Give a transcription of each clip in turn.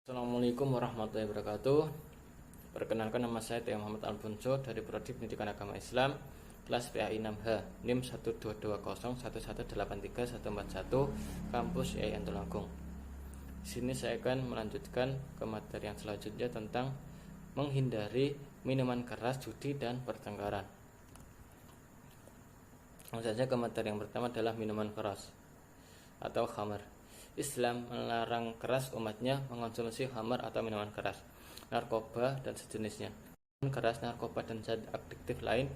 Assalamualaikum warahmatullahi wabarakatuh. Perkenalkan, nama saya Teo Muhammad Albunso dari Prodi Pendidikan Agama Islam kelas PAI 6H NIM 12201183141 kampus IAIN Tulungagung. Di sini saya akan melanjutkan ke materi yang selanjutnya tentang menghindari minuman keras, judi dan pertengkaran. Langsung saja ke materi yang pertama adalah minuman keras atau khamar. Islam melarang keras umatnya mengonsumsi khamar atau minuman keras, narkoba dan sejenisnya. Minuman keras, narkoba dan zat adiktif lain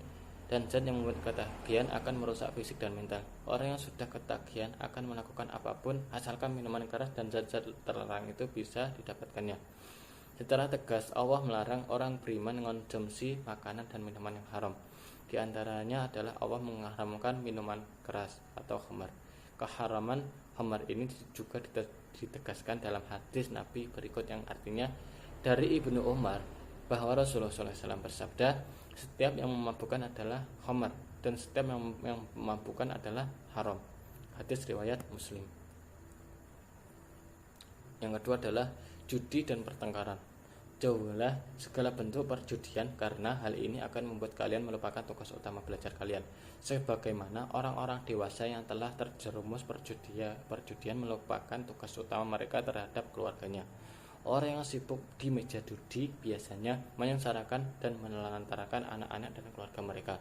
dan zat yang membuat ketagihan akan merusak fisik dan mental. Orang yang sudah ketagihan akan melakukan apapun asalkan minuman keras dan zat-zat terlarang itu bisa didapatkannya. Secara tegas Allah melarang orang beriman mengonsumsi makanan dan minuman yang haram. Di antaranya adalah Allah mengharamkan minuman keras atau khamar. Keharaman khamar ini juga ditegaskan dalam hadis Nabi berikut yang artinya dari Ibnu Umar bahwa Rasulullah SAW bersabda, setiap yang memabukkan adalah khamar dan setiap yang memabukkan adalah haram. Hadis riwayat Muslim. Yang kedua adalah judi dan pertengkaran. Jauhilah segala bentuk perjudian karena hal ini akan membuat kalian melupakan tugas utama belajar kalian. Sebagaimana orang-orang dewasa yang telah terjerumus perjudian melupakan tugas utama mereka terhadap keluarganya. Orang yang sibuk di meja judi biasanya menyengsarakan dan menelantarkan anak-anak dan keluarga mereka.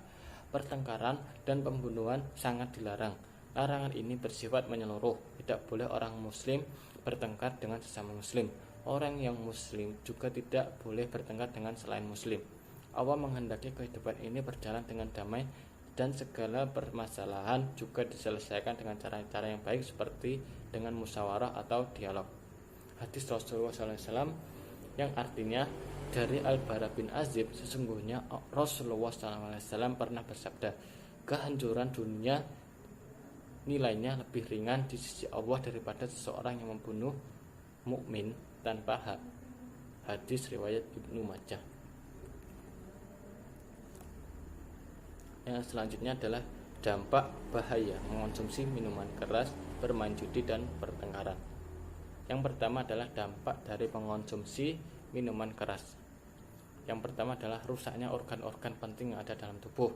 Pertengkaran dan pembunuhan sangat dilarang. Larangan ini bersifat menyeluruh. Tidak boleh orang muslim bertengkar dengan sesama muslim. Orang yang muslim juga tidak boleh bertengkar dengan selain muslim. Allah menghendaki kehidupan ini berjalan dengan damai dan segala permasalahan juga diselesaikan dengan cara-cara yang baik seperti dengan musyawarah atau dialog. Hadis Rasulullah SAW yang artinya dari Al-Bara bin Azib, sesungguhnya Rasulullah SAW pernah bersabda, kehancuran dunia nilainya lebih ringan di sisi Allah daripada seseorang yang membunuh mukmin tanpa hak. Hadis riwayat Ibnu Majah. Yang selanjutnya adalah dampak bahaya mengonsumsi minuman keras, bermain judi dan pertengkaran. Yang pertama adalah dampak dari mengonsumsi minuman keras. Yang pertama adalah rusaknya organ-organ penting yang ada dalam tubuh.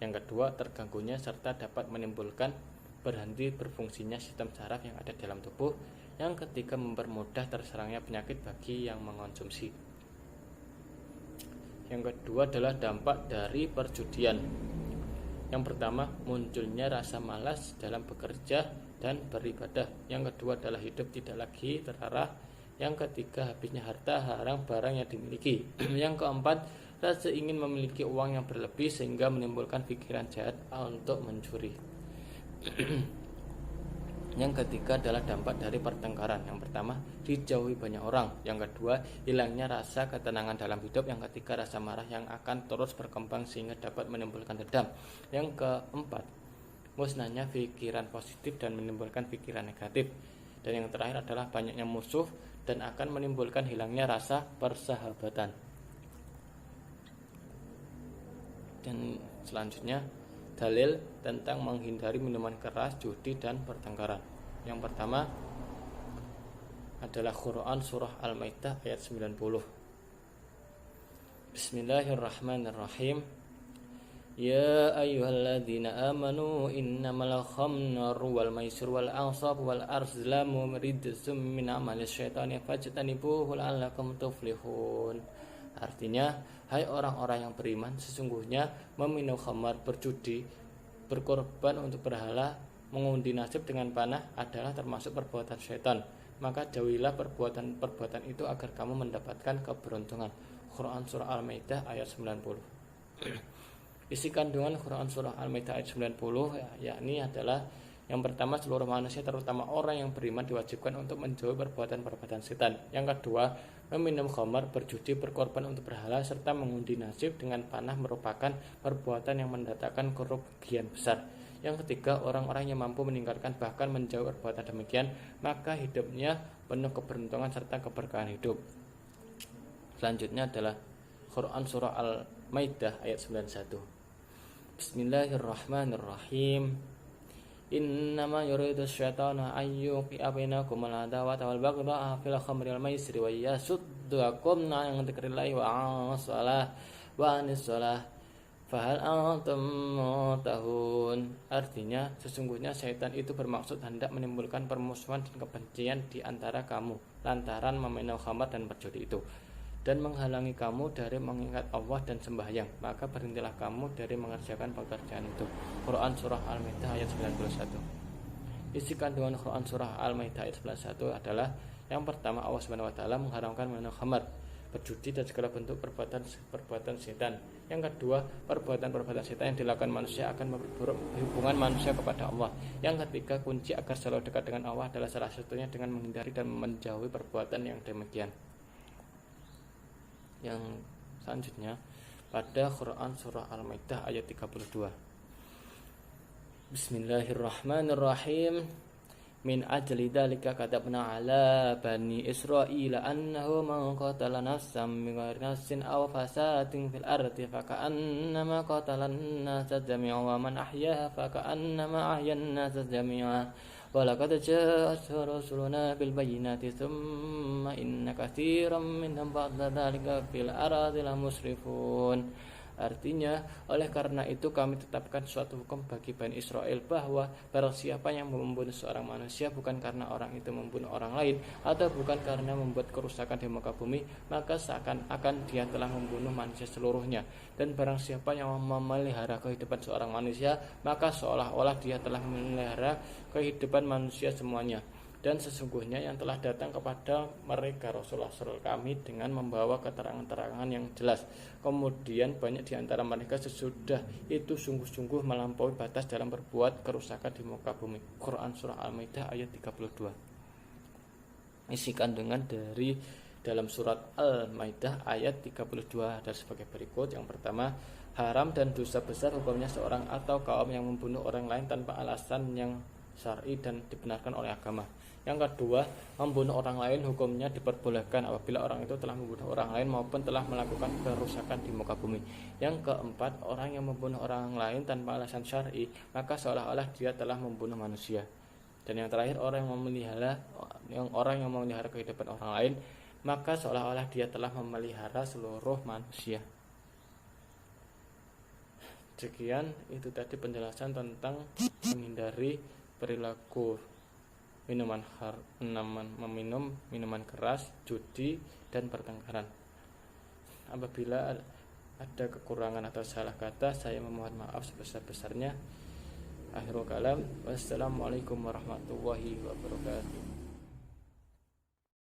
Yang kedua, terganggunya serta dapat menimbulkan berhenti berfungsinya sistem saraf yang ada dalam tubuh. Yang ketiga, mempermudah terserangnya penyakit bagi yang mengonsumsi. Yang kedua adalah dampak dari perjudian. Yang pertama, munculnya rasa malas dalam bekerja dan beribadah. Yang kedua adalah hidup tidak lagi terarah. Yang ketiga, habisnya harta haram barang yang dimiliki. Yang keempat, rasa ingin memiliki uang yang berlebih sehingga menimbulkan pikiran jahat untuk mencuri. Yang ketiga adalah dampak dari pertengkaran. Yang pertama, dijauhi banyak orang. Yang kedua, hilangnya rasa ketenangan dalam hidup. Yang ketiga, rasa marah yang akan terus berkembang sehingga dapat menimbulkan dendam. Yang keempat, musnahnya pikiran positif dan menimbulkan pikiran negatif. Dan yang terakhir adalah banyaknya musuh dan akan menimbulkan hilangnya rasa persahabatan. Dan selanjutnya, dalil tentang menghindari minuman keras, judi dan pertengkaran. Yang pertama adalah Quran surah Al-Maidah ayat 90. Bismillahirrahmanirrahim. Ya ayyuhalladzina amanu innamal khamru wal maisir wal ansab wal azlamu rijsum min amalis syaitani fajtanibuhu la'allakum tuflihun. Artinya, hai orang-orang yang beriman, sesungguhnya meminum khamar, berjudi, berkorban untuk berhala, mengundi nasib dengan panah adalah termasuk perbuatan syaitan. Maka jauhilah perbuatan itu agar kamu mendapatkan keberuntungan. Quran surah Al-Maidah ayat 90. Isi kandungan Quran surah Al-Maidah ayat 90 yakni adalah yang pertama, seluruh manusia terutama orang yang beriman diwajibkan untuk menjauhi perbuatan-perbuatan setan. Yang kedua, meminum khamar, berjudi, berkorban untuk berhala, serta mengundi nasib dengan panah merupakan perbuatan yang mendatangkan kerugian besar. Yang ketiga, orang-orang yang mampu meninggalkan bahkan menjauhi perbuatan demikian, maka hidupnya penuh keberuntungan serta keberkahan hidup. Selanjutnya adalah Quran surah Al-Maidah ayat 91. Bismillahirrahmanirrahim. Innama yuridu syaitanu an yuqi'a bainakum al-adawata wal baghdha'a fil khamri wal maisri wa yasuddakum 'an dzikrillahi wa 'anis shalah fahal antum muntahun. Artinya sesungguhnya syaitan itu bermaksud hendak menimbulkan permusuhan dan kebencian di antara kamu lantaran meminum khamar dan berjudi itu, dan menghalangi kamu dari mengingat Allah dan sembahyang. Maka berhentilah kamu dari mengerjakan pekerjaan itu. Quran Surah Al-Maidah ayat 91. Isi kandungan Quran Surah Al-Maidah ayat 91 adalah: yang pertama, Allah Subhanahu wa taala mengharamkan minum khamar, berjudi dan segala bentuk perbuatan setan. Yang kedua, perbuatan setan yang dilakukan manusia akan memperburuk hubungan manusia kepada Allah. Yang ketiga, kunci agar selalu dekat dengan Allah adalah salah satunya dengan menghindari dan menjauhi perbuatan yang demikian. Yang selanjutnya pada Quran Surah Al-Maidah ayat 32. Bismillahirrahmanirrahim. Min ajli dzalika katabna ala bani Israila annahu man qatala nafsan bighairi nafsin aw fasadin fil ardi faka'annama qatalan nasa jami'an wa man ahyaha faka'annama ahyan nasa jami'an wa laqad ja'at rusuluna bil bayyinati thumma inna katsiran minhum ba'da dzalika fil ardi la musrifun. Artinya, oleh karena itu kami tetapkan suatu hukum bagi Bani Israel bahwa barang siapa yang membunuh seorang manusia bukan karena orang itu membunuh orang lain atau bukan karena membuat kerusakan di muka bumi, maka seakan-akan dia telah membunuh manusia seluruhnya. Dan barang siapa yang memelihara kehidupan seorang manusia, maka seolah-olah dia telah memelihara kehidupan manusia semuanya. Dan sesungguhnya yang telah datang kepada mereka Rasulullah kami dengan membawa keterangan-keterangan yang jelas. Kemudian banyak di antara mereka sesudah itu sungguh-sungguh melampaui batas dalam berbuat kerusakan di muka bumi. Quran Surah Al-Maidah ayat 32. Isi kandungan dari dalam surat Al-Maidah ayat 32 adalah sebagai berikut. Yang pertama, haram dan dosa besar hukumnya seorang atau kaum yang membunuh orang lain tanpa alasan yang syar'i dan dibenarkan oleh agama. Yang kedua, membunuh orang lain hukumnya diperbolehkan apabila orang itu telah membunuh orang lain maupun telah melakukan kerusakan di muka bumi. Yang keempat, orang yang membunuh orang lain tanpa alasan syar'i, maka seolah-olah dia telah membunuh manusia. Dan yang terakhir, orang yang memelihara kehidupan orang lain, maka seolah-olah dia telah memelihara seluruh manusia. Sekian itu tadi penjelasan tentang menghindari perilaku meminum minuman keras, judi, dan pertengkaran. Apabila ada kekurangan atau salah kata, saya memohon maaf sebesar-besarnya. Akhirul kalam, wassalamualaikum warahmatullahi wabarakatuh.